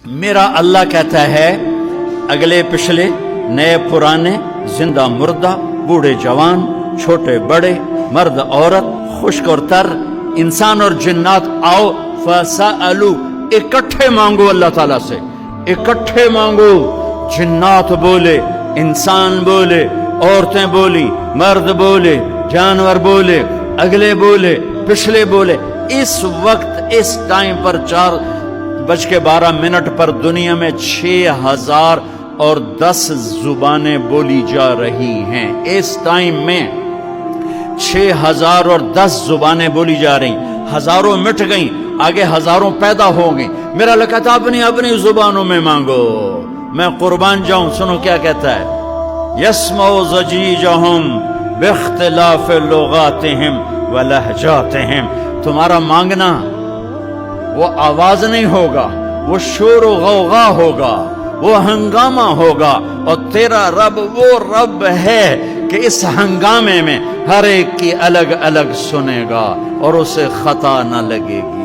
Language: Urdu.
میرا اللہ کہتا ہے اگلے پچھلے، نئے پرانے، زندہ مردہ، بوڑھے جوان، چھوٹے بڑے، مرد عورت، خشک اور تر، انسان اور جنات، آؤ فَسَأَلُوا، اکٹھے مانگو اللہ تعالیٰ سے، اکٹھے مانگو۔ جنات بولے، انسان بولے، عورتیں بولی، مرد بولے، جانور بولے، اگلے بولے، پچھلے بولے۔ اس وقت اس ٹائم پر 4:12 پر دنیا میں 6010 زبانیں بولی جا رہی ہیں۔ اس ٹائم میں 6010 زبانیں بولی جا رہی، ہزاروں مٹ گئیں، آگے ہزاروں پیدا ہو گئیں۔ میرا اللہ کہتا ہے اپنی اپنی زبانوں میں مانگو، میں قربان جاؤں۔ سنو کیا کہتا ہے، یسمع ضجیجہم باختلاف لغاتہم ولہجاتہم۔ تمہارا مانگنا وہ آواز نہیں ہوگا، وہ شور و غوغا ہوگا، وہ ہنگامہ ہوگا، اور تیرا رب وہ رب ہے کہ اس ہنگامے میں ہر ایک کی الگ الگ سنے گا اور اسے خطا نہ لگے گی۔